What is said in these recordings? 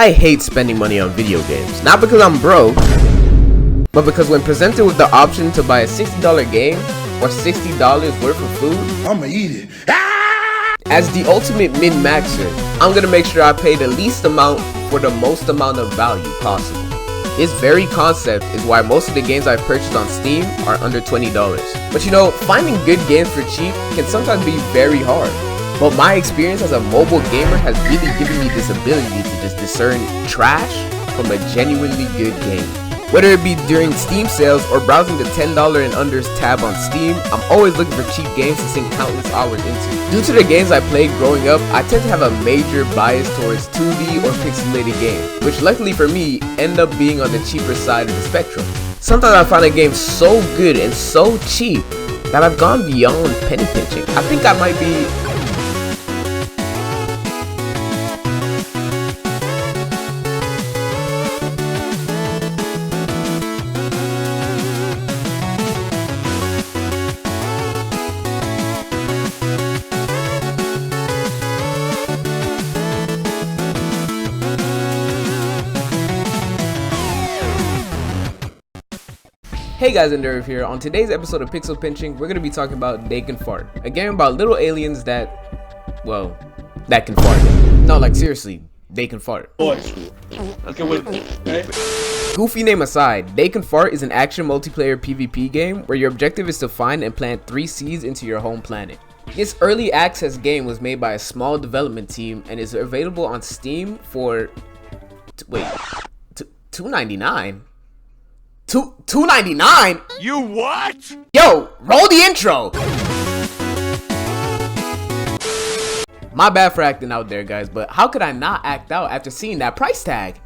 I hate spending money on video games, not because I'm broke, but because when presented with the option to buy a $60 game or $60 worth of food, I'ma eat it. As the ultimate min-maxer, I'm gonna make sure I pay the least amount for the most amount of value possible. This very concept is why most of the games I've purchased on Steam are under $20. But you know, finding good games for cheap can sometimes be very hard. But my experience as a mobile gamer has really given me this ability to just discern trash from a genuinely good game. Whether it be during Steam sales or browsing the $10 and unders tab on Steam, I'm always looking for cheap games to sink countless hours into. Due to the games I played growing up, I tend to have a major bias towards 2D or pixelated games, which luckily for me end up being on the cheaper side of the spectrum. Sometimes I find a game so good and so cheap that I've gone beyond penny pinching. I think I might be Hey guys, EnderHerve here. On today's episode of Pixel Pinching, we're going to be talking about They Can Fart, a game about little aliens that can fart. No, like seriously, they can fart. Goofy name aside, They Can Fart is an action multiplayer PvP game where your objective is to find and plant 3 seeds into your home planet. This early access game was made by a small development team and is available on Steam for $2.99. $2.99? You what? Yo, roll the intro! My bad for acting out there, guys, but how could I not act out after seeing that price tag?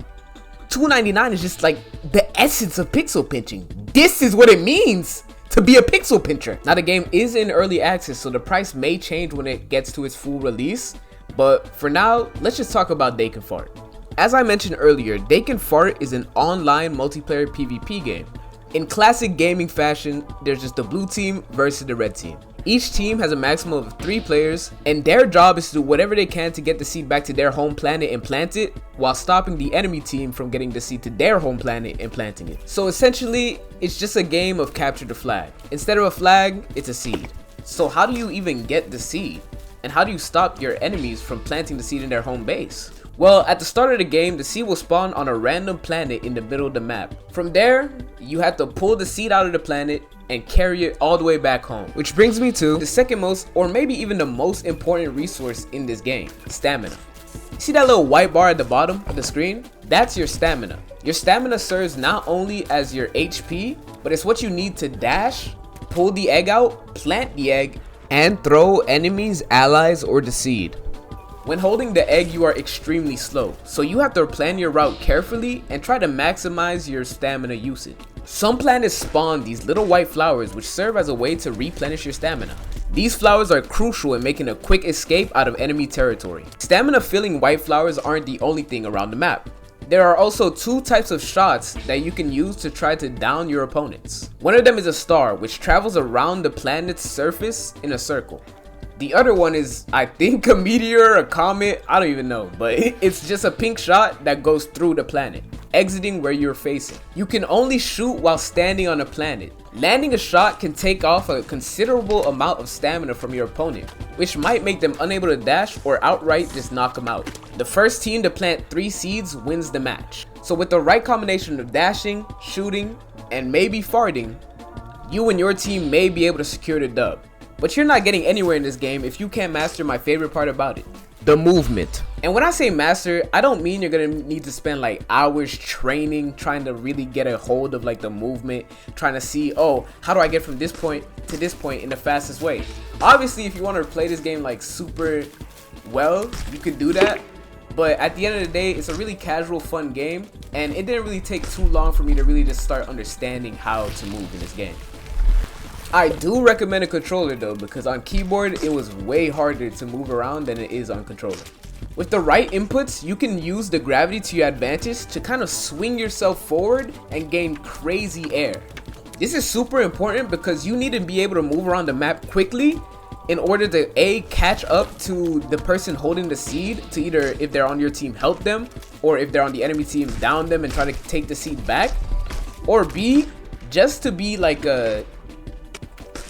$2.99 is just like the essence of pixel pinching. This is what it means to be a pixel pincher. Now, the game is in early access, so the price may change when it gets to its full release, but for now, let's just talk about They Can Fart. As I mentioned earlier, They Can Fart is an online multiplayer PvP game. In classic gaming fashion, there's just the blue team versus the red team. Each team has a maximum of 3 players, and their job is to do whatever they can to get the seed back to their home planet and plant it, while stopping the enemy team from getting the seed to their home planet and planting it. So essentially, it's just a game of capture the flag. Instead of a flag, it's a seed. So how do you even get the seed? And how do you stop your enemies from planting the seed in their home base? Well, at the start of the game, the seed will spawn on a random planet in the middle of the map. From there, you have to pull the seed out of the planet and carry it all the way back home. Which brings me to the second most, or maybe even the most important resource in this game, stamina. See that little white bar at the bottom of the screen? That's your stamina. Your stamina serves not only as your HP, but it's what you need to dash, pull the egg out, plant the egg, and throw enemies, allies, or the seed. When holding the egg, you are extremely slow, so you have to plan your route carefully and try to maximize your stamina usage. Some planets spawn these little white flowers which serve as a way to replenish your stamina. These flowers are crucial in making a quick escape out of enemy territory. Stamina filling white flowers aren't the only thing around the map. There are also 2 types of shots that you can use to try to down your opponents. One of them is a star, which travels around the planet's surface in a circle. The other one is, I think, a meteor, a comet, I don't even know, but it's just a pink shot that goes through the planet, exiting where you're facing. You can only shoot while standing on a planet. Landing a shot can take off a considerable amount of stamina from your opponent, which might make them unable to dash or outright just knock them out. The first team to plant 3 seeds wins the match. So with the right combination of dashing, shooting, and maybe farting, you and your team may be able to secure the dub. But you're not getting anywhere in this game if you can't master my favorite part about it, the movement. And when I say master, I don't mean you're gonna need to spend like hours training, trying to really get a hold of like the movement, trying to see, oh, how do I get from this point to this point in the fastest way? Obviously, if you want to play this game like super well, you could do that. But at the end of the day, it's a really casual, fun game, and it didn't really take too long for me to really just start understanding how to move in this game. I do recommend a controller though, because on keyboard it was way harder to move around than it is on controller. With the right inputs, you can use the gravity to your advantage to kind of swing yourself forward and gain crazy air. This is super important because you need to be able to move around the map quickly in order to A, catch up to the person holding the seed to either, if they're on your team, help them, or if they're on the enemy team, down them and try to take the seed back. Or B, just to be like a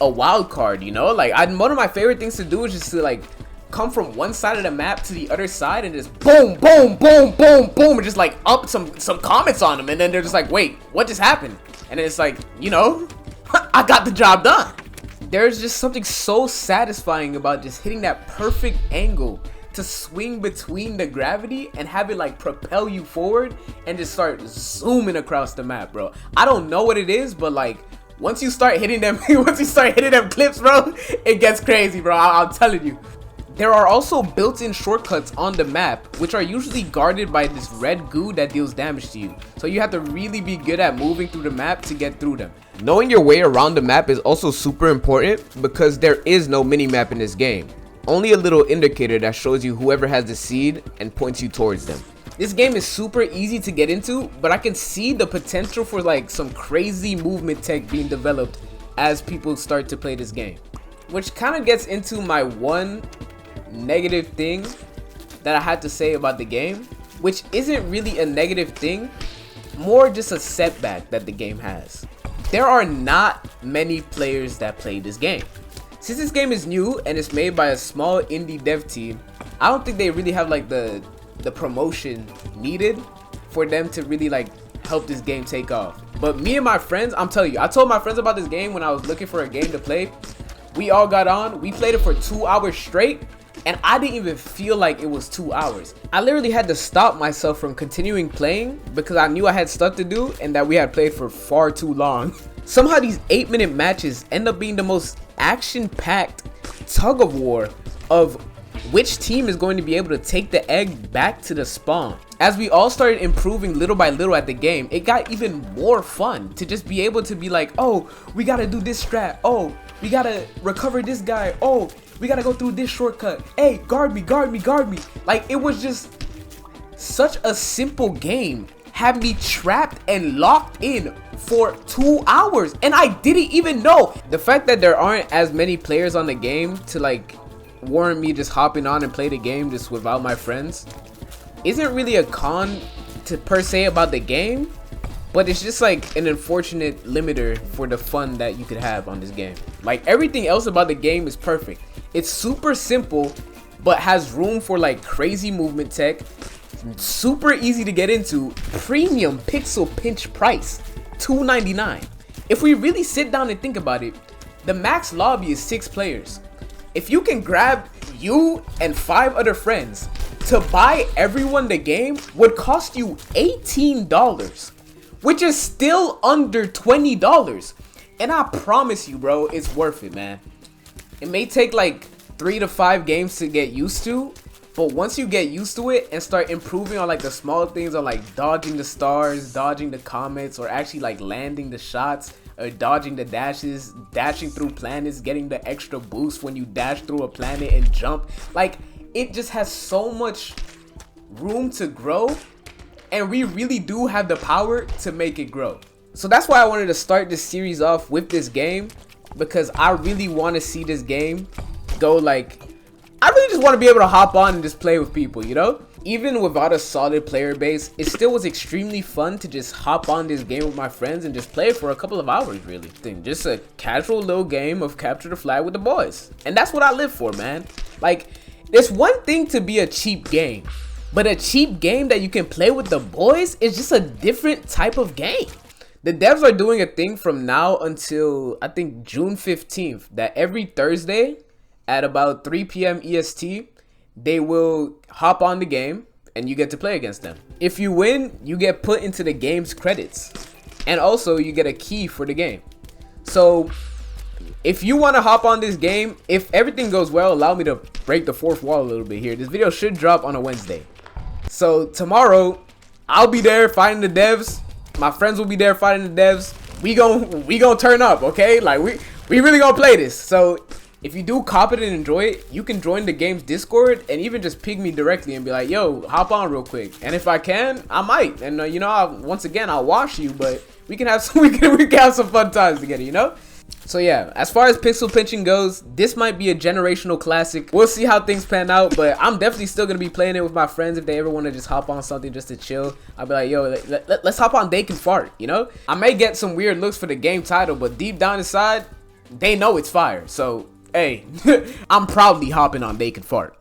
wild card, you know? Like, one of my favorite things to do is just to like come from one side of the map to the other side and just boom, boom, boom, boom, boom, and just like up some comments on them, and then they're just like, wait, what just happened? And then it's like, you know, I got the job done. There's just something so satisfying about just hitting that perfect angle to swing between the gravity and have it like propel you forward and just start zooming across the map, bro. I don't know what it is, but like once you start hitting them clips, bro, it gets crazy, bro. I'm telling you. There are also built-in shortcuts on the map, which are usually guarded by this red goo that deals damage to you. So you have to really be good at moving through the map to get through them. Knowing your way around the map is also super important because there is no mini-map in this game. Only a little indicator that shows you whoever has the seed and points you towards them. This game is super easy to get into, but I can see the potential for like some crazy movement tech being developed as people start to play this game. Which kind of gets into my one negative thing that I had to say about the game, which isn't really a negative thing, more just a setback that the game has. There are not many players that play this game. Since this game is new and it's made by a small indie dev team, I don't think they really have like the promotion needed for them to really like help this game take off. But me and my friends, I'm telling you, I told my friends about this game when I was looking for a game to play. We all got on, we played it for 2 hours straight, and I didn't even feel like it was 2 hours. I literally had to stop myself from continuing playing because I knew I had stuff to do and that we had played for far too long. Somehow these 8-minute matches end up being the most action-packed tug of war of which team is going to be able to take the egg back to the spawn. As we all started improving little by little at the game, it got even more fun to just be able to be like, oh, we gotta do this strat, oh, we gotta recover this guy, oh, we gotta go through this shortcut, hey, guard me, guard me, guard me. Like, it was just such a simple game, had me trapped and locked in for 2 hours, and I didn't even know. The fact that there aren't as many players on the game to like warrant me just hopping on and play the game just without my friends isn't really a con to per se about the game, but it's just like an unfortunate limiter for the fun that you could have on this game. Like, everything else about the game is perfect. It's super simple but has room for like crazy movement tech, super easy to get into, premium pixel pinch price, $2.99. If we really sit down and think about it, the max lobby is 6 players. If you can grab you and 5 other friends, to buy everyone the game would cost you $18, which is still under $20. And I promise you, bro, it's worth it, man. It may take like 3 to 5 games to get used to, but once you get used to it and start improving on like the small things, on like dodging the stars, dodging the comets, or actually like landing the shots, or dodging the dashes, dashing through planets, getting the extra boost when you dash through a planet and jump, like, it just has so much room to grow, and we really do have the power to make it grow. So that's why I wanted to start this series off with this game, because I really want to see this game go like, I really just want to be able to hop on and just play with people, you know? Even without a solid player base, it still was extremely fun to just hop on this game with my friends and just play for a couple of hours, really. Just a casual little game of capture the flag with the boys. And that's what I live for, man. Like, there's one thing to be a cheap game, but a cheap game that you can play with the boys is just a different type of game. The devs are doing a thing from now until, I think, June 15th, that every Thursday at about 3 p.m. EST, they will hop on the game and you get to play against them. If you win, you get put into the game's credits, and also you get a key for the game. So if you want to hop on this game, if everything goes well, allow me to break the fourth wall a little bit here. This video should drop on a Wednesday. So tomorrow, I'll be there fighting the devs. My friends will be there fighting the devs. We gon' turn up, okay? Like, we really gonna play this. So if you do cop it and enjoy it, you can join the game's Discord and even just ping me directly and be like, yo, hop on real quick. And if I can, I might. And you know, once again, I'll watch you, but we can have some, we can have some fun times together, you know? So yeah, as far as pixel pinching goes, this might be a generational classic. We'll see how things pan out, but I'm definitely still gonna be playing it with my friends if they ever want to just hop on something just to chill. I'll be like, yo, let's hop on They Can Fart, you know? I may get some weird looks for the game title, but deep down inside, they know it's fire. So, hey, I'm proudly hopping on They Can Fart.